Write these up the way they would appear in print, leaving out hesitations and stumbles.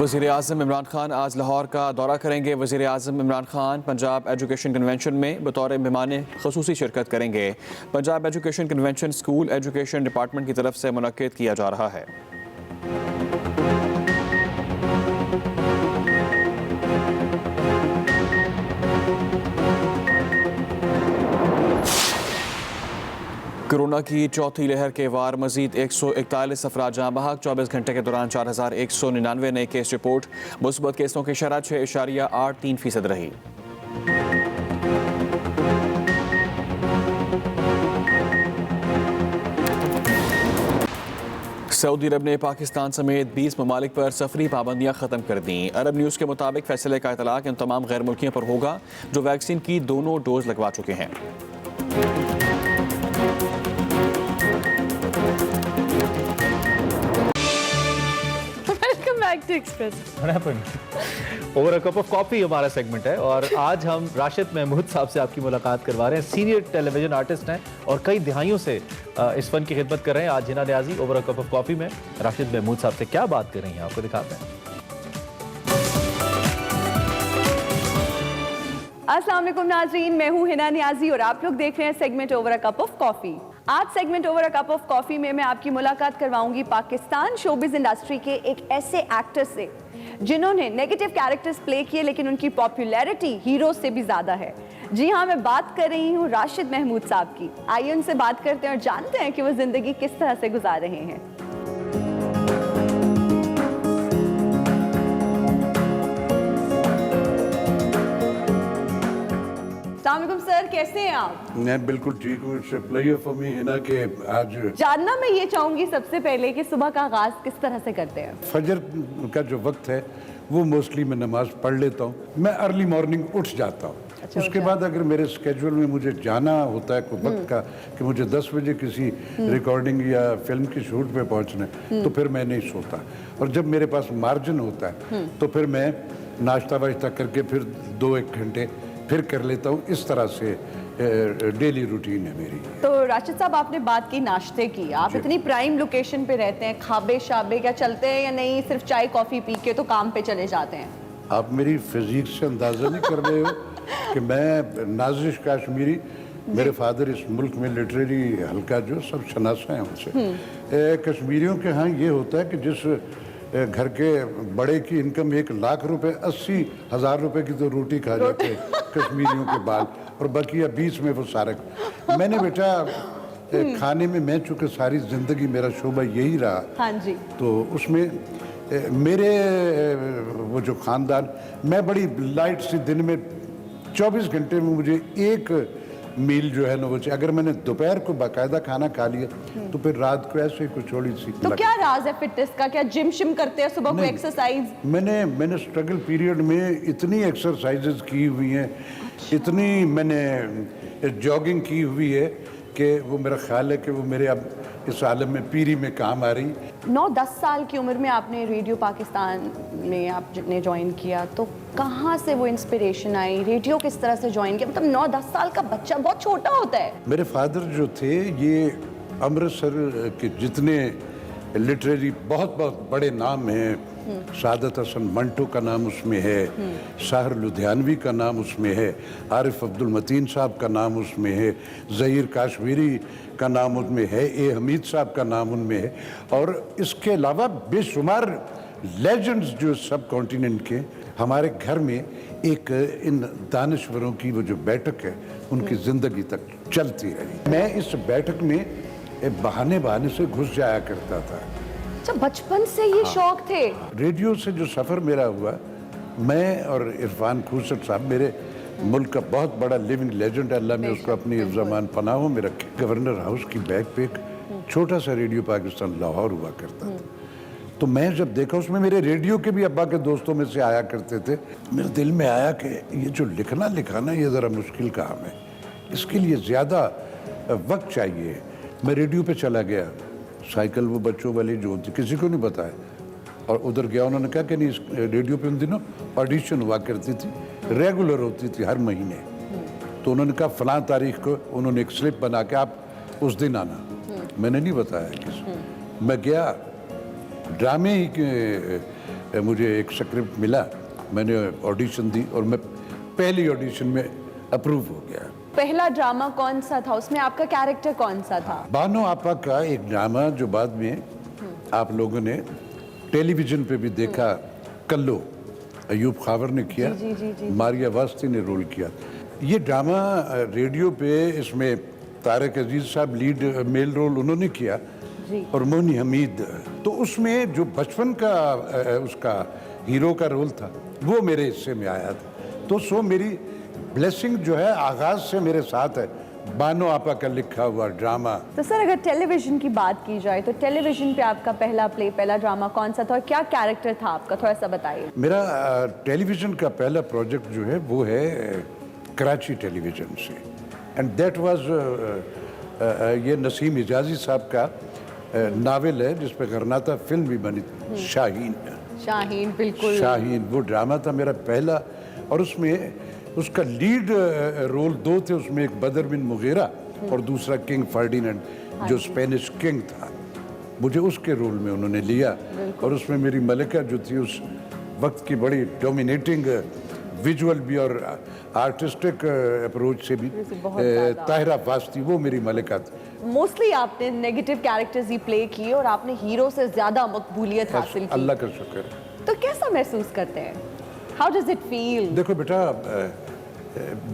वज़ीर-ए-आज़म इमरान खान आज लाहौर का दौरा करेंगे। वज़ीर-ए-आज़म इमरान खान पंजाब एजुकेशन कन्वेंशन में बतौर मेहमान ख़ुसूसी शिरकत करेंगे। Punjab education convention school education department की तरफ से मुनक्किद किया जा रहा है। कोरोना की चौथी लहर के वार मजीद 141 अफराद जहाँ बहक। 24 घंटे के दौरान 4199 नए केस रिपोर्ट। मुस्बत केसों की शरह 6.83% रही। सऊदी अरब ने पाकिस्तान समेत 20 ममालिक पर सफरी पाबंदियां ख़त्म कर दी। अरब न्यूज़ के मुताबिक फैसले का इतलाक इन तमाम गैर मुल्कियों पर होगा जो वैक्सीन की दोनों डोज लगवा चुके हैं। Over a cup of coffee हमारा सेगमेंट है और आज हम राशिद महमूद साहब से आपकी मुलाकात करवा रहे हैं। सीनियर टेलीविजन आर्टिस्ट हैं और कई दिहाइयों से इस फन की खिदमत कर रहे हैं। आज Hina Niazi over a cup of coffee में राशिद महमूद साहब से क्या बात कर रही हैं आपको दिखाते हैं। अस्सलाम वालेकुम नाज़रीन, मैं हूं हिना न्याजी और आप लोग देख रहे हैं segment over a cup of coffee. आज segment over a cup of coffee में मैं आपकी मुलाकात करवाऊंगी पाकिस्तान शोबिज इंडस्ट्री के एक ऐसे एक्टर से जिन्होंने नेगेटिव कैरेक्टर्स प्ले किए लेकिन उनकी पॉपुलैरिटी हीरो से भी ज्यादा है। जी हाँ, मैं बात कर रही हूँ राशिद महमूद साहब की। आइए उनसे बात करते हैं और जानते हैं कि वो जिंदगी किस तरह से गुजार रहे हैं। अस्सलामुअलैकुम सर, कैसे हैं आप? मैं बिल्कुल ठीक हूँ। It's a pleasure for me Hina के आज जानना मैं ये चाहूंगी सबसे पहले कि सुबह का आगाज किस तरह से करते हैं? फजर का जो वक्त है वो मोस्टली मैं नमाज पढ़ लेता हूँ। मैं अर्ली मॉर्निंग उठ जाता हूँ। उसके बाद अगर मेरे स्केड्यूल में मुझे जाना होता है कोई वक्त का कि मुझे 10 बजे किसी रिकॉर्डिंग या फिल्म की शूट पे पहुँचना है तो फिर मैं नहीं सोता। और जब मेरे पास मार्जिन होता है तो फिर मैं नाश्ता वाश्ता करके फिर 2-1 घंटे फिर कर लेता हूँ। इस तरह से डेली रूटीन है मेरी। तो राशिद साहब, आपने बात की नाश्ते की। आप इतनी प्राइम लोकेशन पे रहते हैं, खाबे शाबे क्या चलते हैं या नहीं, सिर्फ चाय कॉफी पी के तो काम पे चले जाते हैं? आप मेरी फिजिक से अंदाजा नहीं कर रहे हो कि मैं नाजिश काश्मीरी, मेरे फादर इस मुल्क में लिटरेरी हल्का जो सब शनासा हैं उनसे। कश्मीरियों के यहाँ ये होता है कि जिस घर के बड़े की इनकम 1 लाख रुपए 80,000 रुपए की तो रोटी खा जाते हैं कश्मीरियों के बाल, और बाकी 20 में वो सारा। मैंने बेटा खाने में, मैं चूँकि सारी जिंदगी मेरा शोबा यही रहा, हाँ जी, तो उसमें मेरे वो जो खानदान, मैं बड़ी लाइट सी दिन में 24 घंटे में मुझे एक मील जो है ना वो चाहिए। अगर मैंने दोपहर को बाकायदा खाना खा लिया तो फिर रात को ऐसे कुछ थोड़ी सी। तो क्या राज है फिटनेस का? क्या जिम शिम करते हैं सुबह को, एक्सरसाइज? मैंने स्ट्रगल पीरियड में इतनी एक्सरसाइजेज की हुई हैं, इतनी मैंने जॉगिंग की हुई है कि वो मेरा ख्याल है कि वो मेरे अब इस आलम में पीरी में काम आ रही। 9-10 साल की उम्र में आपने रेडियो पाकिस्तान में आपने ज्वाइन किया, तो कहाँ से वो इंस्पिरेशन आई? रेडियो किस तरह से ज्वाइन किया? मतलब 9-10 साल का बच्चा बहुत छोटा होता है। मेरे फादर जो थे ये अमृतसर के जितने लिटरेरी बहुत बहुत बड़े नाम हैं, सादत हसन मंटो का नाम उसमें है, साहर लुधियानवी का नाम उसमें है, आरिफ अब्दुल मतीन साहब का नाम उसमें है, ज़हीर काश्मीरी का नाम उनमें है, ए हमीद साहब का नाम उनमें है, और इसके अलावा बेशुमार लेजेंड्स जो सब कॉन्टिनेंट के। हमारे घर में एक इन दानश्वरों की वो जो बैठक है उनकी ज़िंदगी तक चलती रही। मैं इस बैठक में बहाने बहाने से घुस जाया करता था। अच्छा, बचपन से ये शौक थे? रेडियो से जो सफ़र मेरा हुआ, मैं और इरफान खूसट साहब, मेरे मुल्क का बहुत बड़ा लिविंग लेजेंड, अल्लाह ने उसको अपनी ज़मान पनाहों में रखे। गवर्नर हाउस की बैग पे एक छोटा सा रेडियो पाकिस्तान लाहौर हुआ करता था। तो मैं जब देखा उसमें मेरे रेडियो के भी अब्बा के दोस्तों में से आया करते थे, मेरे दिल में आया कि ये जो लिखना लिखाना ये ज़रा मुश्किल काम है, इसके लिए ज़्यादा वक्त चाहिए। मैं रेडियो पे चला गया, साइकिल वो बच्चों वाली जो होती किसी को नहीं बताया, और उधर गया। उन्होंने कहा कि नहीं, रेडियो पे उन दिनों ऑडिशन हुआ करती थी, रेगुलर होती थी हर महीने। तो उन्होंने कहा फ़लाँ तारीख को, उन्होंने एक स्लिप बना के आप उस दिन आना। मैंने नहीं बताया किसी। मैं गया, ड्रामे ही मुझे एक स्क्रिप्ट मिला, मैंने ऑडिशन दी और मैं पहली ऑडिशन में अप्रूव हो गया। पहला ड्रामा कौन सा था, उसमें आपका कैरेक्टर कौन सा था? बानो आपा का एक ड्रामा जो बाद में आप लोगों ने टेलीविजन पे भी देखा, कल्लो, अयूब खावर ने किया, जी, जी, जी। मारिया वास्ती ने रोल किया। ये ड्रामा रेडियो पे, इसमें तारक अजीज साहब लीड मेल रोल उन्होंने किया जी। और मोनी हमीद। तो उसमें जो बचपन का उसका हीरो का रोल था वो मेरे हिस्से में आया था। तो सो मेरी ब्लेसिंग जो है आगाज से मेरे साथ है, बानो आपा का लिखा हुआ ड्रामा। तो सर अगर टेलीविजन की बात की जाए तो टेलीविजन पे आपका पहला प्ले, पहला ड्रामा कौन सा था और क्या कैरेक्टर था आपका, थोड़ा सा बताइए। मेरा टेलीविजन का पहला प्रोजेक्ट जो है वो है कराची टेलीविजन से, एंड दैट वाज ये नसीम हिजाजी साहब का नावल है जिस पे गरनाता फिल्म भी बनी, शाहीन। शाहीन, बिल्कुल। शाहीन वो ड्रामा था मेरा पहला, और उसमें उसका लीड रोल दो थे, उसमें एक बदर बिन मुगीरा और दूसरा किंग फर्डिनेंड जो स्पेनिश किंग था। मुझे उसके रोल में उन्होंने लिया और उसमें मेरी मलिका जो थी उस वक्त की बड़ी डोमिनेटिंग विजुअल भी और आर्टिस्टिक अप्रोच से भी ताहिरा वास्ती, वो मेरी मलिका थी। मोस्टली आपने नेगेटिव कैरेक्टर्स ही प्ले किए और आपने हीरो से ज्यादा मकबूलियत हासिल की। अल्लाह का शुक्र है। तो कैसा महसूस करते हैं, हाउ डज इट फील? देखो बेटा,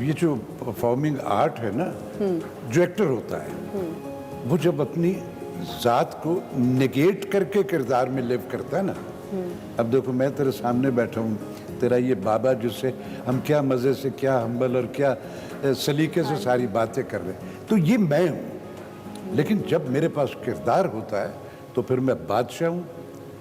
ये जो परफॉर्मिंग आर्ट है ना, जो एक्टर होता है वो जब अपनी जात को नेगेट करके किरदार में लिव करता है ना, अब देखो मैं तेरे सामने बैठा हूँ, तेरा ये बाबा जिससे हम क्या मज़े से, क्या हम्बल और क्या सलीके से सारी बातें कर रहे हैं, तो ये मैं हूँ। लेकिन जब मेरे पास किरदार होता है तो फिर मैं बादशाह हूँ,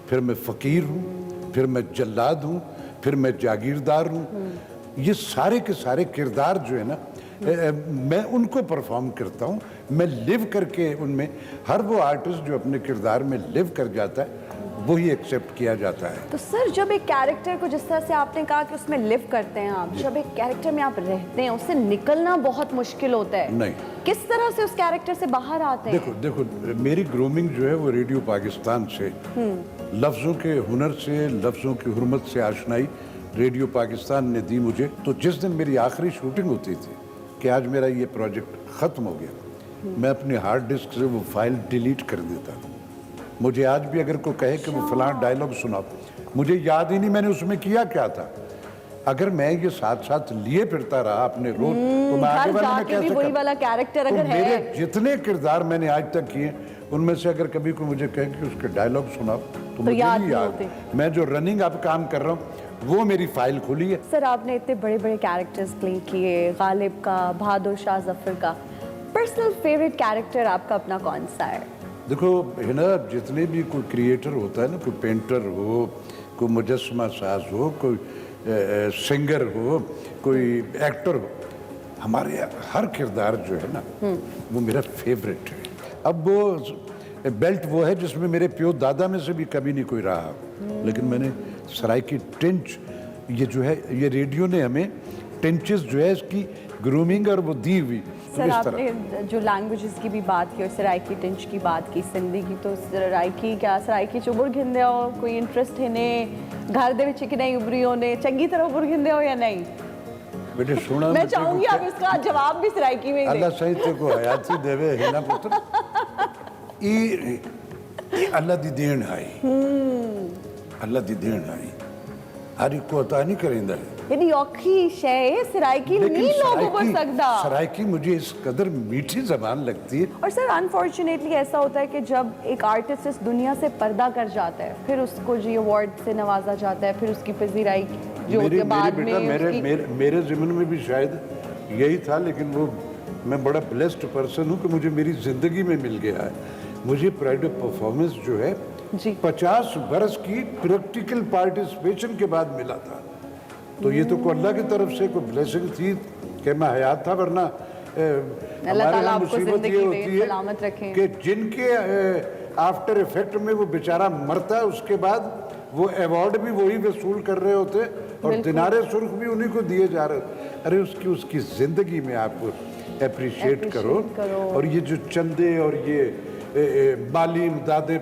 फिर मैं फ़कीर हूँ, फिर मैं जल्लाद हूँ, फिर मैं जागीरदार हूँ। ये सारे के सारे किरदार जो है ना, मैं उनको परफॉर्म करता हूँ, मैं लिव करके उनमें। हर वो आर्टिस्ट जो अपने किरदार में लिव कर जाता है वही एक्सेप्ट किया जाता है। तो सर जब एक कैरेक्टर को, जिस तरह से आपने कहा कि उसमें लिव करते हैं आप, जब एक कैरेक्टर में आप रहते हैं उससे निकलना बहुत मुश्किल होता है। नहीं, किस तरह से उस कैरेक्टर से बाहर आते हैं? देखो मेरी ग्रूमिंग जो है वो रेडियो पाकिस्तान से, लफ्ज़ों के हुनर से, लफ्ज़ों की हुर्मत से आशनाई रेडियो पाकिस्तान ने दी मुझे। तो जिस दिन मेरी आखिरी शूटिंग होती थी कि आज मेरा ये प्रोजेक्ट ख़त्म हो गया, मैं अपने हार्ड डिस्क से वो फाइल डिलीट कर देता। मुझे आज भी अगर कोई कहे कि वो फलां डायलॉग सुनाओ, मुझे याद ही नहीं मैंने उसमें किया क्या था। अगर मैं ये साथ साथ लिए फिरता रहा अपने रोल, तो मैं आगे वाले में कैसे वही वाला कैरेक्टर अगर है। मेरे जितने किरदार मैंने आज तक किए उनमें से अगर कभी कोई मुझे कहे कि उसके डायलॉग सुनाओ तो मुझे नहीं याद। मैं जो रनिंग अब काम कर रहा हूँ वो मेरी फाइल खुली है। सर आपने इतने बड़े बड़े कैरेक्टर्स प्ले किए, गालिब का, बहादुर शाह जफर का, पर्सनल फेवरेट कैरेक्टर आपका अपना कौन सा है? देखो है ना, जितने भी कोई क्रिएटर होता है ना, कोई पेंटर हो, कोई मुजस्समा साज हो, कोई सिंगर हो, कोई एक्टर हो, हमारे हर किरदार जो है ना वो मेरा फेवरेट है। अब वो बेल्ट वो है जिसमें मेरे प्यो दादा में से भी कभी नहीं कोई रहा, लेकिन मैंने सराइकी टिंच, ये जो है ये रेडियो ने हमें टिंचेस जो है इसकी ग्रूमिंग और वो दी हुई। सर आपने जो लैंग्वेजेस की भी बात की और सराइकी टिंच की बात की, सिंधी की, तो सराइकी क्या सराइकी च उबर घिंदे हो, कोई इंटरेस्ट है ने घर दे विच कि नहीं उभरी होने चंगी तरह उबर घिंदे हो या नहीं? बेटे सुना, मैं चाहूंगी आप इसका जवाब भी सराइकी में दें। अल्लाह साहित्य को हयाती देवे है ना पुत्र, ये अल्लाह दी then I, Allah the then I, हर एक को अता नहीं करेंदा है। यानी औखी शय सराइकी नहीं लोगों को सकता। सराइकी मुझे इस कदर मीठी जबान लगती है। और सर अनफॉर्चुनेटली ऐसा होता है कि जब एक आर्टिस्ट इस दुनिया से पर्दा कर जाता है, फिर उसको जी अवार्ड से नवाजा जाता है, फिर उसकी पज़ीराई जो मेरे बाद बेटा, में मेरे ज़िम्मन में भी शायद यही था, लेकिन वो मैं बड़ा ब्लेस्ड पर्सन हूँ कि मुझे मेरी ज़िंदगी में मिल गया है। मुझे प्राइड ऑफ परफॉर्मेंस जो है 50 बरस की प्रैक्टिकल पार्टिसिपेशन के बाद मिला था। तो ये तो अल्लाह की तरफ से कोई ब्लेसिंग थी कि मैं हयात था, वरना हमारे यहाँ मुसीबत ये होती है कि जिनके आफ्टर इफेक्ट में वो बेचारा मरता है, उसके बाद वो अवार्ड भी वही वसूल कर रहे होते और दिनारे सुर्ख भी उन्हीं को दिए जा रहे। अरे उसकी ज़िंदगी में आप अप्रिशिएट करो। और ये जो चंदे और ये माली इमदादें